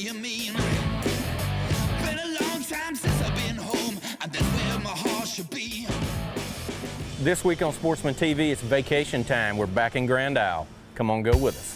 you mean? Been a long time since I've been home, and that's where my heart should be. This week on Sportsman TV, it's vacation time. We're back in Grand Isle. Come on, go with us.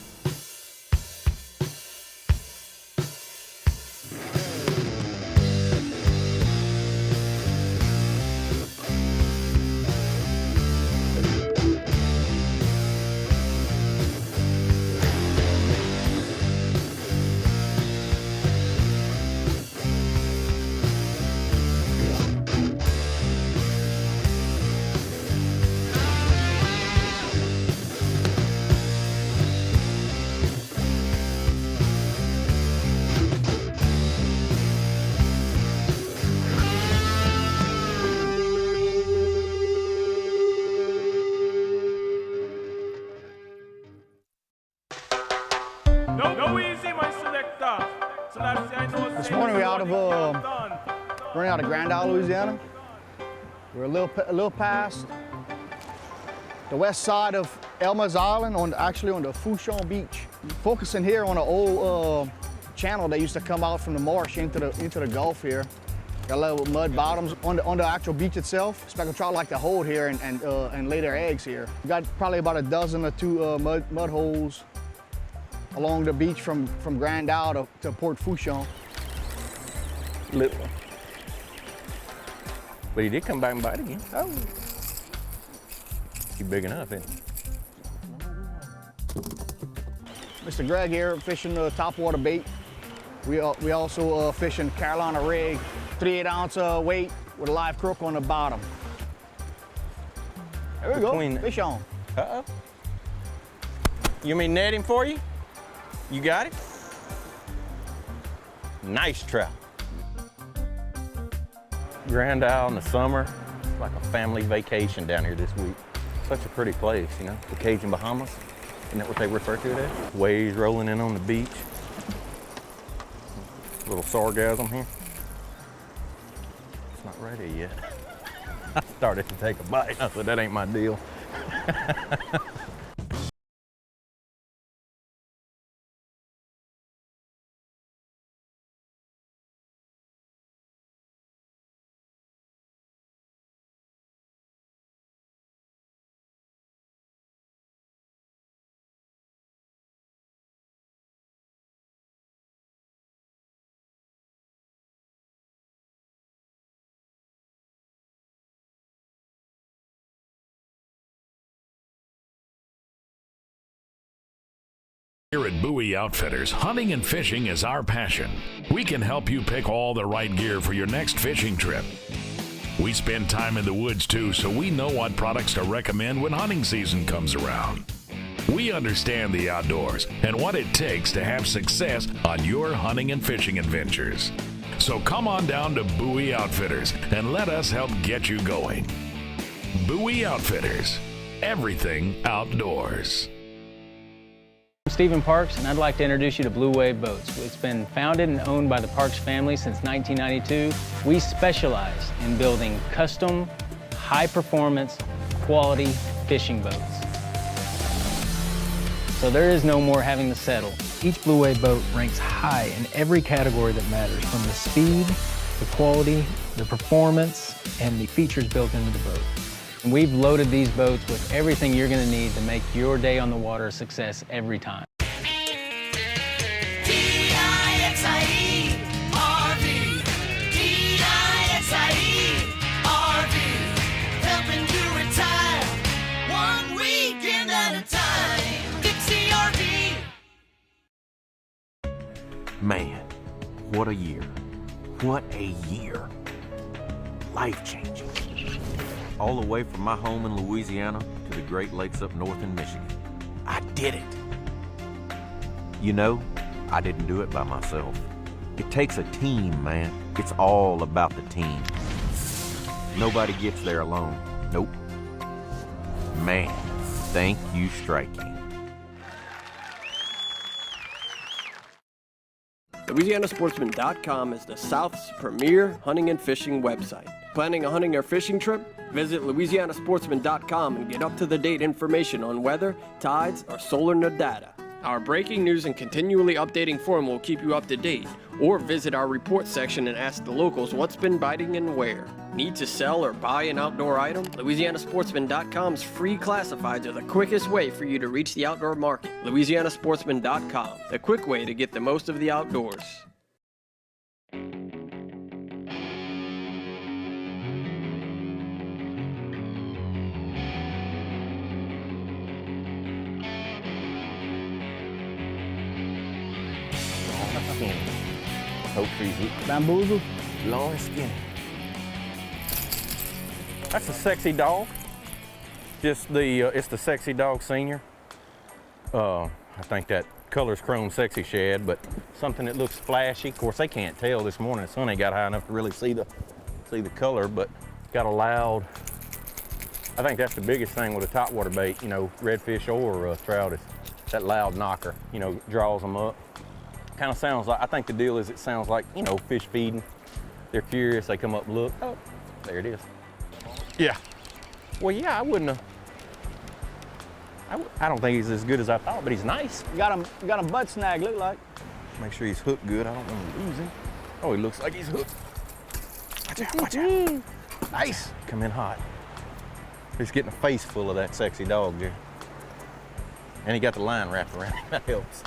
This morning we're running out of Grand Isle, Louisiana. We're a little past the west side of Elmer's Island, actually on the Fouchon Beach. Focusing here on an old channel that used to come out from the marsh into the Gulf here. Got little mud bottoms on the actual beach itself. Speckled trout like to hold here and lay their eggs here. We got probably about a dozen or two mud holes along the beach from Grand Isle to Port Fouchon. Little one. But he did come back and bite again. Oh. He's big enough, isn't he? Mr. Greg here fishing topwater bait. We also fishing Carolina rig, 3/8 ounce weight with a live crook on the bottom. There we go, fish on. Uh-oh. You mean net him for you? You got it? Nice trout. Grand Isle in the summer, it's like a family vacation down here this week. Such a pretty place, you know, the Cajun Bahamas. Isn't that what they refer to it as? Waves rolling in on the beach. Little sargassum here. It's not ready yet. I started to take a bite. I said, that ain't my deal. Here at Bowie Outfitters, hunting and fishing is our passion. We can help you pick all the right gear for your next fishing trip. We spend time in the woods too, so we know what products to recommend when hunting season comes around. We understand the outdoors and what it takes to have success on your hunting and fishing adventures. So come on down to Bowie Outfitters and let us help get you going. Bowie Outfitters, everything outdoors. I'm Stephen Parks, and I'd like to introduce you to Blue Wave Boats. It's been founded and owned by the Parks family since 1992. We specialize in building custom, high-performance, quality fishing boats. So there is no more having to settle. Each Blue Wave boat ranks high in every category that matters, from the speed, the quality, the performance, and the features built into the boat. And we've loaded these boats with everything you're going to need to make your day on the water a success every time. Helping you retire 1 weekend at a time. Dixie RV. Man, what a year. What a year. Life-changing. All the way from my home in Louisiana to the Great Lakes up north in Michigan. I did it. You know, I didn't do it by myself. It takes a team, man. It's all about the team. Nobody gets there alone. Nope. Man, thank you, Strike King. LouisianaSportsman.com is the South's premier hunting and fishing website. Planning a hunting or fishing trip? Visit LouisianaSportsman.com and get up-to-the-date information on weather, tides, or solar data. Our breaking news and continually updating forum will keep you up to date, or visit our report section and ask the locals what's been biting and where. Need to sell or buy an outdoor item? LouisianaSportsman.com's free classifieds are the quickest way for you to reach the outdoor market. LouisianaSportsman.com, the quick way to get the most of the outdoors. Skinny. Hope trees. Bamboozle. Long and skinny. That's a sexy dog. Just the, it's the Sexy Dog Senior. I think that color's Chrome Sexy Shad, but something that looks flashy. Of course, they can't tell this morning. The sun ain't got high enough to really see the color, but got a loud, I think that's the biggest thing with a topwater bait, you know, redfish or trout, is that loud knocker, you know, draws them up. Kind of sounds like, I think the deal is it sounds like, you know, fish feeding. They're curious, they come up and look. Oh, there it is. Yeah. Well, yeah, I wouldn't have, I don't think he's as good as I thought, but he's nice. You got him butt snag, look like. Make sure he's hooked good. I don't want to lose him. Oh, he looks like he's hooked. Watch out, watch out. Nice. Come in hot. He's getting a face full of that sexy dog there. And he got the line wrapped around him. That helps.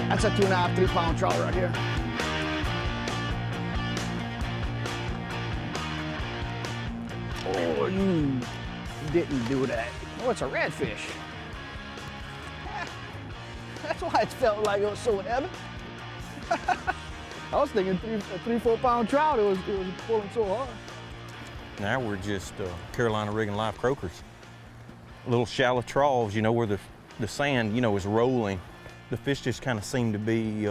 That's a 2.5, 3 pound trout right here. Oh, you didn't do that. Oh, it's a redfish. That's why it felt like it was so heavy. I was thinking 3, 4 pound trout. It was pulling so hard. Now we're just Carolina rigging live croakers. Little shallow troughs, you know, where the sand, you know, is rolling. The fish just kind of seem to be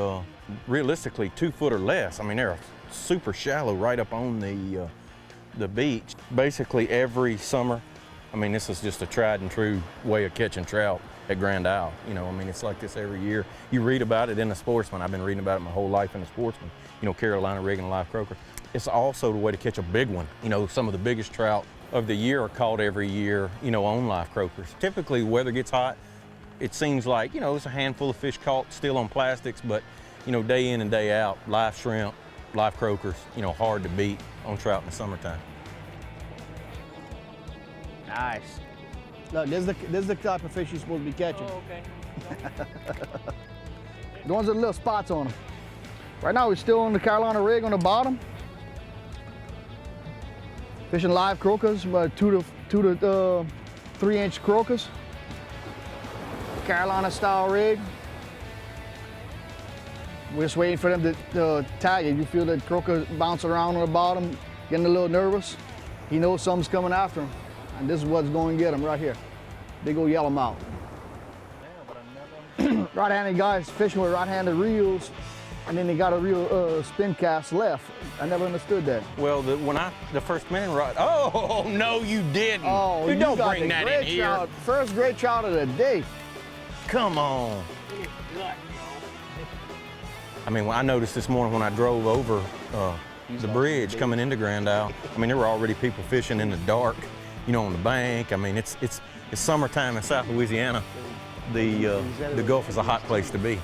realistically 2 foot or less. I mean, they're super shallow right up on the beach. Basically every summer, I mean, this is just a tried and true way of catching trout at Grand Isle. You know, I mean, it's like this every year. You read about it in the Sportsman. I've been reading about it my whole life in the Sportsman. You know, Carolina rigging live croaker. It's also the way to catch a big one. You know, some of the biggest trout of the year are caught every year, you know, on live croakers. Typically, weather gets hot. It seems like, you know, it's a handful of fish caught still on plastics, but, you know, day in and day out, live shrimp, live croakers, you know, hard to beat on trout in the summertime. Nice. Look, this is the type of fish you're supposed to be catching. Oh, okay. The ones with little spots on them. Right now, we're still on the Carolina rig on the bottom. Fishing live croakers, about 2 to 3 inch croakers. Carolina style rig. We're just waiting for them to tag it. You feel that croaker bounce around on the bottom, getting a little nervous. He knows something's coming after him. And this is what's going to get him right here. Big old yellowmouth. Right-handed guys fishing with right-handed reels, and then they got a real spin cast left. I never understood that. Well, the first man rod. Oh, no, you didn't. Oh, you don't got bring the that great in here. trout. First great trout of the day. Come on. I mean, I noticed this morning when I drove over the bridge coming into Grand Isle, I mean, there were already people fishing in the dark, you know, on the bank. I mean, it's summertime in South Louisiana. The Gulf is a hot place to be.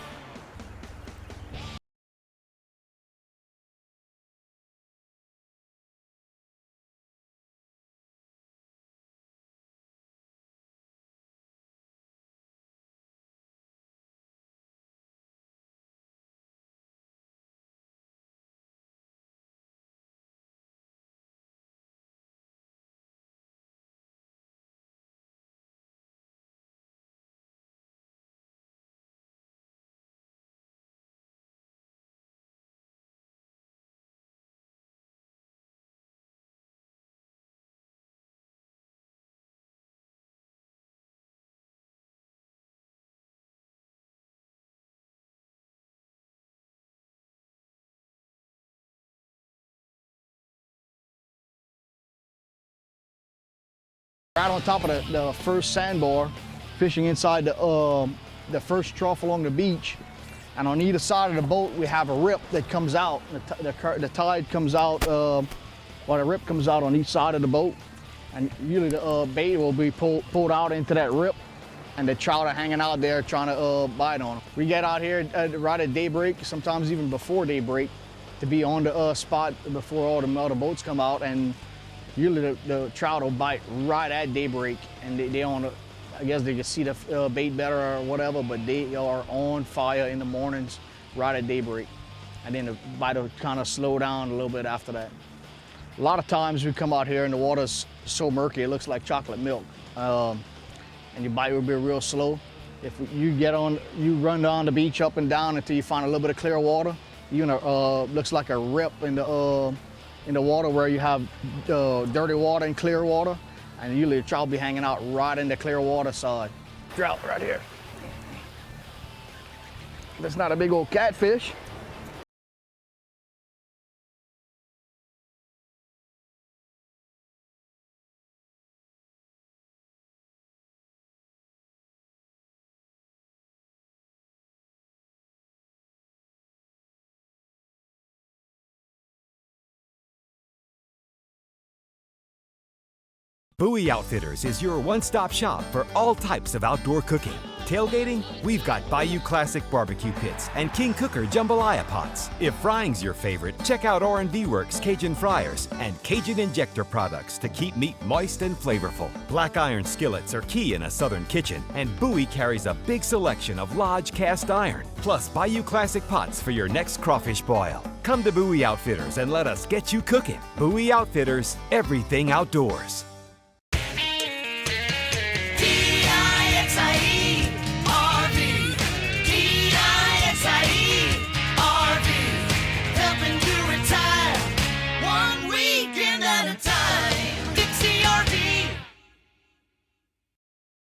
Right on top of the first sandbar, fishing inside the first trough along the beach. And on either side of the boat, we have a rip that comes out. The tide comes out, the rip comes out on each side of the boat. And usually the bait will be pulled out into that rip, and the trout are hanging out there trying to bite on them. We get out here right at daybreak, sometimes even before daybreak, to be on the spot before all the boats come out. And usually the trout will bite right at daybreak, and they on, I guess they can see the bait better or whatever, but they are on fire in the mornings right at daybreak. And then the bite will kind of slow down a little bit after that. A lot of times we come out here and the water's so murky, it looks like chocolate milk. And your bite will be real slow. If you run down the beach up and down until you find a little bit of clear water, looks like a rip in the water where you have dirty water and clear water. And usually the trout will be hanging out right in the clear water side. Trout right here. That's not a big old catfish. Bowie Outfitters is your one-stop shop for all types of outdoor cooking. Tailgating? We've got Bayou Classic barbecue pits and King Cooker jambalaya pots. If frying's your favorite, check out R&V Works Cajun fryers and Cajun injector products to keep meat moist and flavorful. Black iron skillets are key in a southern kitchen, and Bowie carries a big selection of Lodge cast iron, plus Bayou Classic pots for your next crawfish boil. Come to Bowie Outfitters and let us get you cooking. Bowie Outfitters, everything outdoors.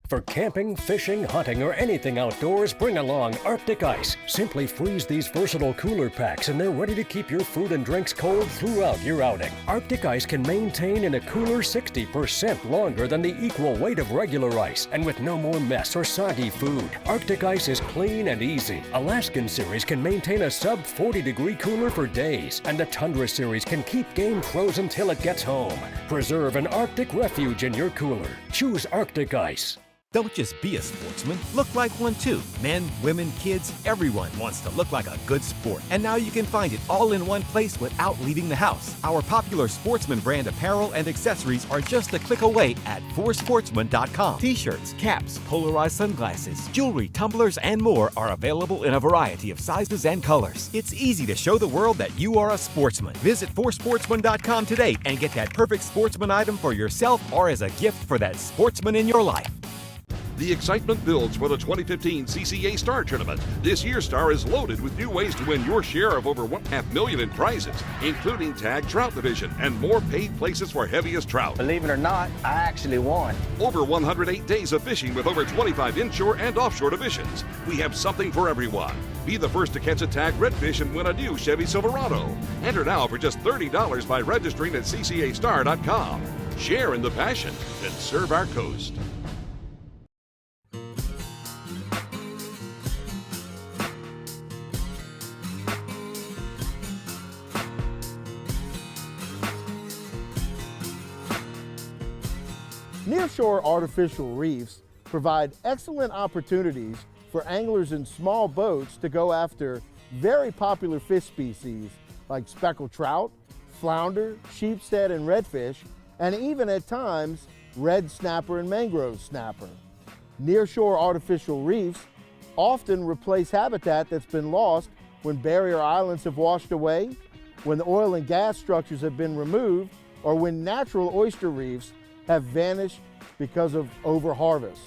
For camping, fishing, hunting, or anything outdoors, bring along Arctic Ice. Simply freeze these versatile cooler packs and they're ready to keep your food and drinks cold throughout your outing. Arctic Ice can maintain in a cooler 60% longer than the equal weight of regular ice, and with no more mess or soggy food. Arctic Ice is clean and easy. Alaskan Series can maintain a sub 40-degree cooler for days, and the Tundra Series can keep game frozen till it gets home. Preserve an Arctic refuge in your cooler. Choose Arctic Ice. Don't just be a sportsman, look like one too. Men, women, kids, everyone wants to look like a good sport. And now you can find it all in one place without leaving the house. Our popular Sportsman brand apparel and accessories are just a click away at forsportsman.com. T-shirts, caps, polarized sunglasses, jewelry, tumblers, and more are available in a variety of sizes and colors. It's easy to show the world that you are a sportsman. Visit forsportsman.com today and get that perfect sportsman item for yourself or as a gift for that sportsman in your life. The excitement builds for the 2015 CCA Star Tournament. This year's Star is loaded with new ways to win your share of over $1.5 million in prizes, including Tag Trout Division and more paid places for heaviest trout. Believe it or not, I actually won. Over 108 days of fishing with over 25 inshore and offshore divisions. We have something for everyone. Be the first to catch a tagged redfish and win a new Chevy Silverado. Enter now for just $30 by registering at ccastar.com. Share in the passion and serve our coast. Nearshore artificial reefs provide excellent opportunities for anglers in small boats to go after very popular fish species like speckled trout, flounder, sheepshead, and redfish, and even at times red snapper and mangrove snapper. Nearshore artificial reefs often replace habitat that's been lost when barrier islands have washed away, when the oil and gas structures have been removed, or when natural oyster reefs have vanished because of overharvest.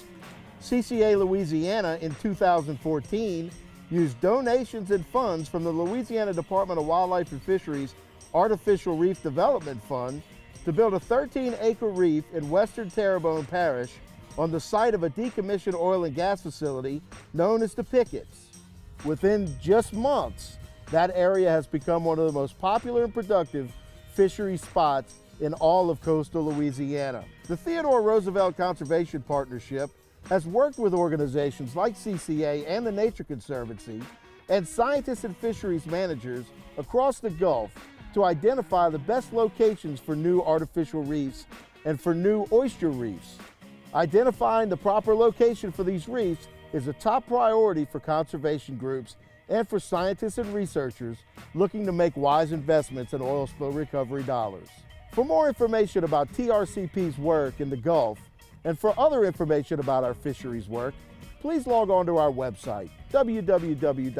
CCA Louisiana in 2014 used donations and funds from the Louisiana Department of Wildlife and Fisheries Artificial Reef Development Fund to build a 13-acre reef in western Terrebonne Parish on the site of a decommissioned oil and gas facility known as the Pickets. Within just months, that area has become one of the most popular and productive fishery spots in all of coastal Louisiana. The Theodore Roosevelt Conservation Partnership has worked with organizations like CCA and the Nature Conservancy and scientists and fisheries managers across the Gulf to identify the best locations for new artificial reefs and for new oyster reefs. Identifying the proper location for these reefs is a top priority for conservation groups and for scientists and researchers looking to make wise investments in oil spill recovery dollars. For more information about TRCP's work in the Gulf and for other information about our fisheries work, please log on to our website, www.trcp.org,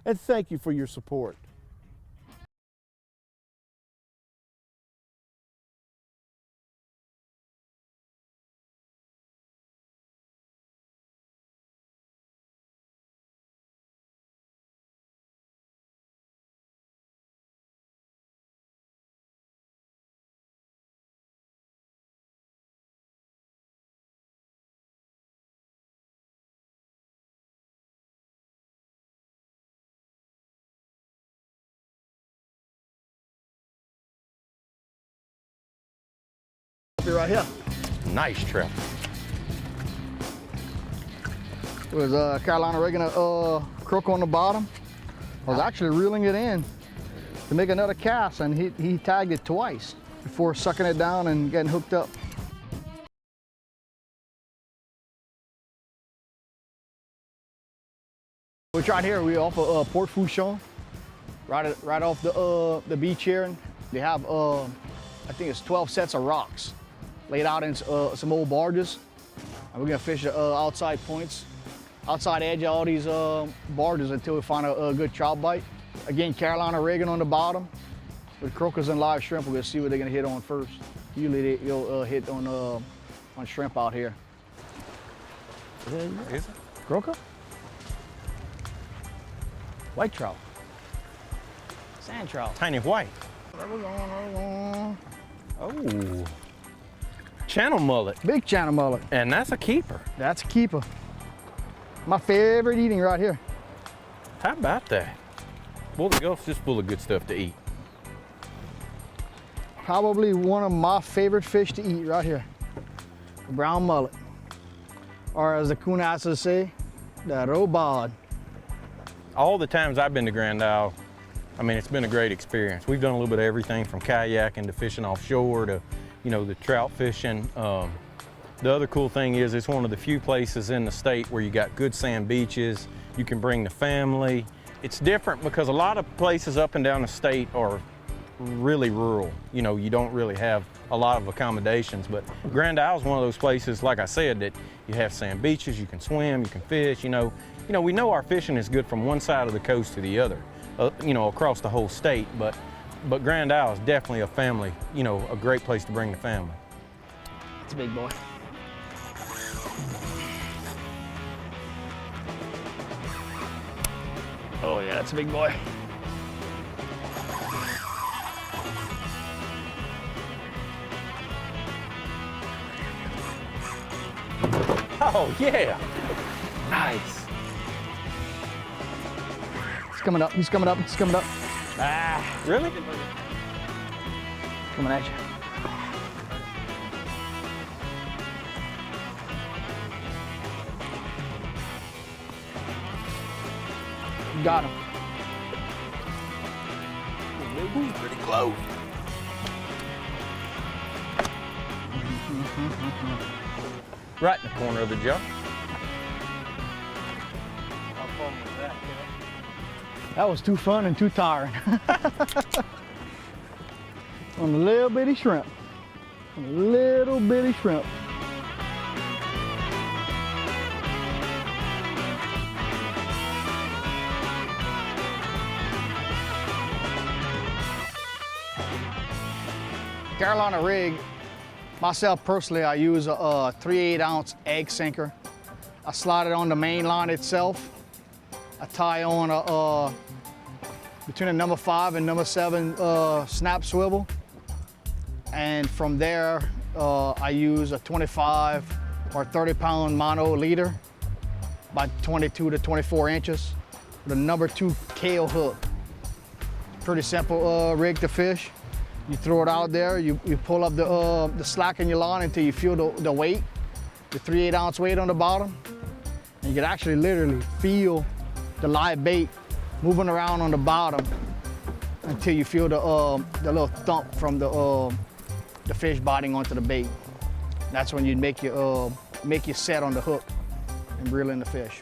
and thank you for your support. Right here. Nice trout. It was Carolina rigging a croaker on the bottom. I was actually reeling it in to make another cast, and he tagged it twice before sucking it down and getting hooked up. We're right here. We're off of Port Fourchon, right off the beach here. And they have I think it's 12 sets of rocks laid out in some old barges. And we're gonna fish the outside points, outside edge of all these barges until we find a good trout bite. Again, Carolina rigging on the bottom with croakers and live shrimp. We're gonna see what they're gonna hit on first. Usually they'll hit on shrimp out here. Is it? Croaker? White trout. Sand trout. Tiny white. There we go. Oh. Channel mullet. Big channel mullet. And that's a keeper. That's a keeper. My favorite eating right here. How about that? Well, the Gulf's just full of good stuff to eat. Probably one of my favorite fish to eat right here. The brown mullet. Or as the Coonasses say, the robod. All the times I've been to Grand Isle, I mean, it's been a great experience. We've done a little bit of everything from kayaking to fishing offshore to, you know, the trout fishing. The other cool thing is it's one of the few places in the state where you got good sand beaches. You can bring the family. It's different because a lot of places up and down the state are really rural. You know, you don't really have a lot of accommodations, but Grand Isle is one of those places, like I said, that you have sand beaches, you can swim, you can fish, you know. We know our fishing is good from one side of the coast to the other, you know, across the whole state, but Grand Isle is definitely a family, you know, a great place to bring the family. It's a big boy. Oh yeah, that's a big boy. Oh yeah, nice. He's coming up, he's coming up, he's coming up. Ah, really? Coming at you. Got him. Ooh, pretty close. Right in the corner of the jaw. How fun was that, That was too fun and too tiring. On a little bitty shrimp. On a little bitty shrimp. Carolina rig, myself personally, I use a 3/8-ounce egg sinker. I slide it on the main line itself. I tie on a between a number 5 and number 7 snap swivel. And from there, I use a 25 or 30-pound mono leader, about 22 to 24 inches, with a number 2 Kale hook. Pretty simple rig to fish. You throw it out there, you pull up the slack in your line until you feel the weight, the 3/8-ounce weight on the bottom. And you can actually literally feel the live bait moving around on the bottom until you feel the little thump from the fish biting onto the bait. That's when you make your set on the hook and reel in the fish.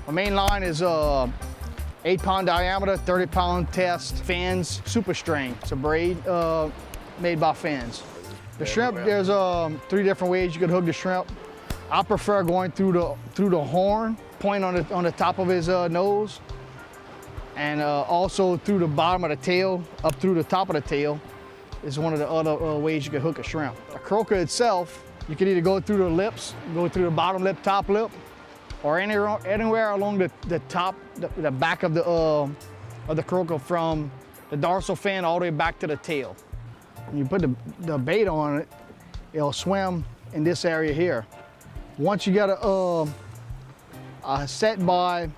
Our main line is 8-pound diameter, 30-pound test fins, super strain. It's a braid made by fins. The shrimp, there's 3 different ways you could hook the shrimp. I prefer going through the horn, point on the top of his nose, and also through the bottom of the tail, up through the top of the tail is one of the other ways you could hook a shrimp. A croaker itself, you can either go through the lips, go through the bottom lip, top lip, or anywhere along the top, the back of the croaker from the dorsal fin all the way back to the tail. When you put the bait on it, it'll swim in this area here. Once you get a set by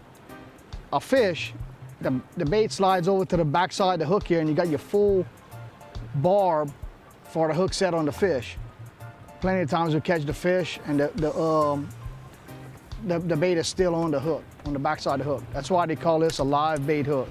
a fish, the bait slides over to the backside of the hook here, and you got your full barb for the hook set on the fish. Plenty of times we catch the fish and the bait is still on the hook, on the backside of the hook. That's why they call this a live bait hook.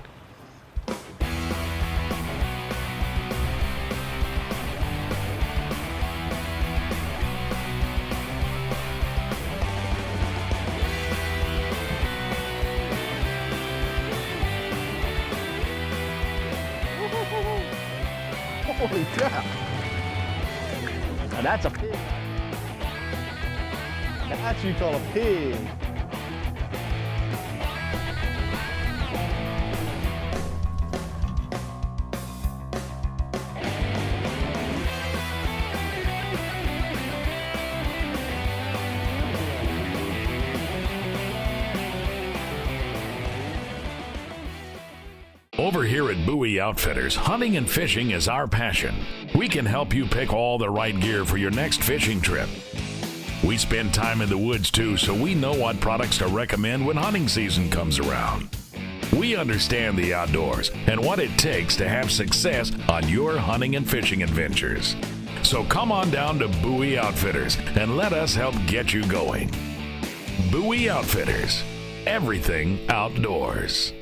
Holy crap. Now that's a pig. That's what you call a pig. Over here at Bowie Outfitters, hunting and fishing is our passion. We can help you pick all the right gear for your next fishing trip. We spend time in the woods too, so we know what products to recommend when hunting season comes around. We understand the outdoors and what it takes to have success on your hunting and fishing adventures. So come on down to Bowie Outfitters and let us help get you going. Bowie Outfitters, everything outdoors.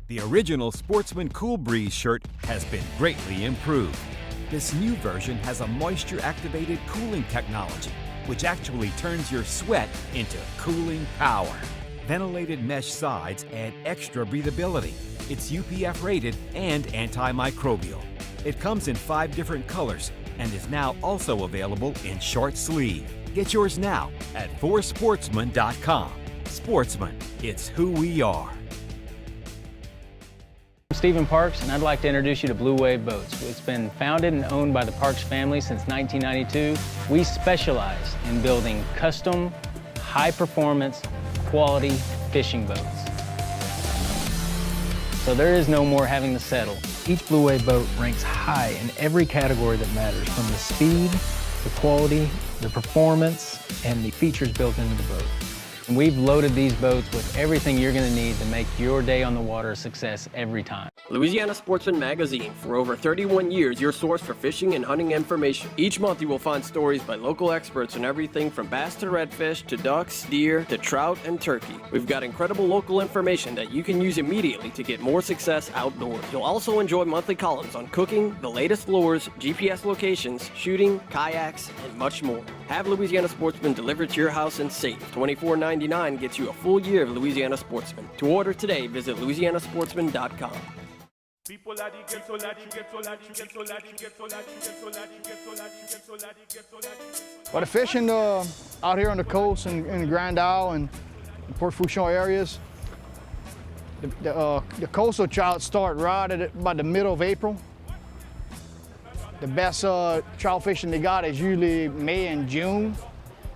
The original Sportsman Cool Breeze shirt has been greatly improved. This new version has a moisture-activated cooling technology, which actually turns your sweat into cooling power. Ventilated mesh sides add extra breathability. It's UPF rated and antimicrobial. It comes in 5 different colors and is now also available in short sleeve. Get yours now at forsportsman.com. Sportsman, it's who we are. I'm Stephen Parks, and I'd like to introduce you to Blue Wave Boats. It's been founded and owned by the Parks family since 1992. We specialize in building custom, high-performance, quality fishing boats. So there is no more having to settle. Each Blue Wave boat ranks high in every category that matters, from the speed, the quality, the performance, and the features built into the boat. And we've loaded these boats with everything you're going to need to make your day on the water a success every time. Louisiana Sportsman Magazine, for over 31 years, your source for fishing and hunting information. Each month you will find stories by local experts on everything from bass to redfish to ducks, deer to trout and turkey. We've got incredible local information that you can use immediately to get more success outdoors. You'll also enjoy monthly columns on cooking, the latest lures, GPS locations, shooting, kayaks, and much more. Have Louisiana Sportsman delivered to your house and safe. $24.99 gets you a full year of Louisiana Sportsman. To order today, visit louisianasportsman.com. Well, the fishing out here on the coast and in the Grand Isle and Port Fourchon areas, the coastal trout start right at about the middle of April. The best trout fishing they got is usually May and June,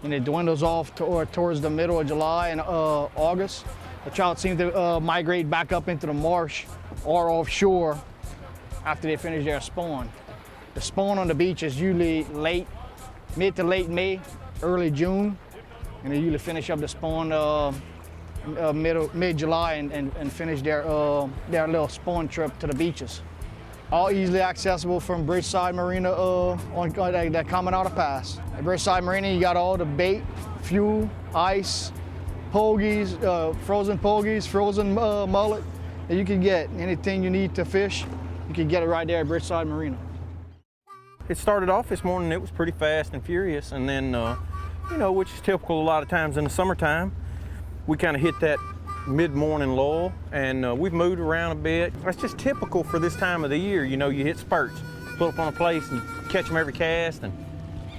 and it dwindles off towards the middle of July and August. The trout seem to migrate back up into the marsh or offshore after they finish their spawn. The spawn on the beach is usually mid to late May, early June, and they usually finish up the spawn mid-July and finish their little spawn trip to the beaches. All easily accessible from Bridgeside Marina on that Caminada Pass. At Bridgeside Marina, you got all the bait, fuel, ice, pogies, frozen pogies, frozen mullet. You can get anything you need to fish. You can get it right there at Bridgeside Marina. It started off this morning, it was pretty fast and furious, and then, you know, which is typical a lot of times in the summertime, we kind of hit that mid-morning lull, and we've moved around a bit. That's just typical for this time of the year. You know, you hit spurts, pull up on a place and you catch them every cast, and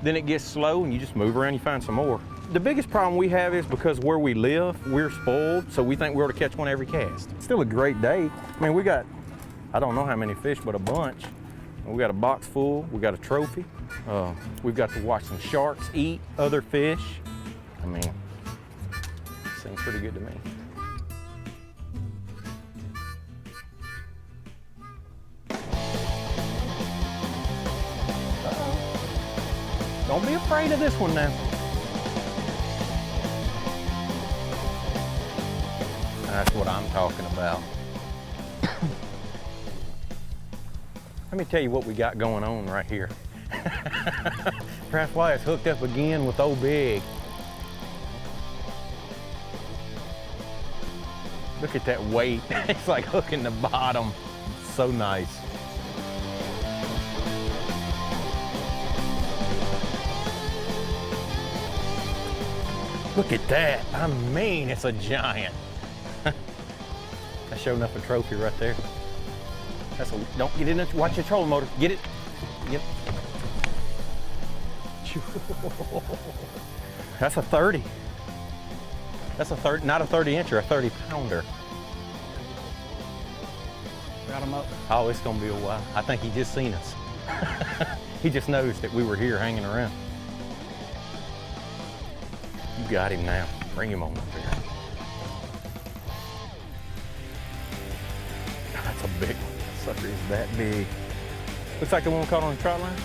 then it gets slow and you just move around, you find some more. The biggest problem we have is because where we live, we're spoiled, so we think we're able to catch one every cast. It's still a great day. I mean, we got, I don't know how many fish, but a bunch. We got a box full, we got a trophy. We've got to watch some sharks eat other fish. I mean, seems pretty good to me. Don't be afraid of this one now. That's what I'm talking about. Let me tell you what we got going on right here. Perhaps why it's hooked up again with old Big. Look at that weight. It's like hooking the bottom. It's so nice. Look at that. I mean, it's a giant. That's sure enough a trophy right there. That's a, don't get in it. Watch your trolling motor. Get it. Yep. That's a 30. That's a 30, not a 30-incher, a 30-pounder. Got him up. Oh, it's gonna be a while. I think he just seen us. He just noticed that we were here hanging around. You got him now. Bring him on up here. That's a big one. That sucker is that big. Looks like the one caught on the trout line.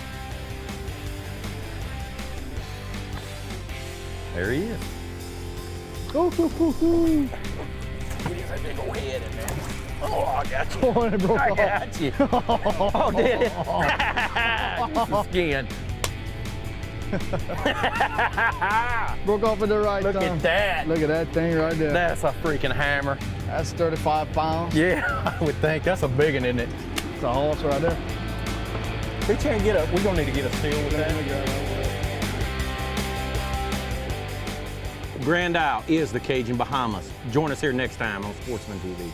There he is. Ooh, ooh, ooh, ooh. Get his big old head in there. Oh, I got you. Oh, it broke I off. got you. Oh, did it? Just the skin. Broke off at the right Look time. at that. Look at that thing right there. That's a freaking hammer. That's 35 pounds. Yeah, I would think. That's a big one, isn't it? It's a horse right there. We can't get up. We're going to need to get a seal with that. Grand Isle is the Cajun Bahamas. Join us here next time on Sportsman TV.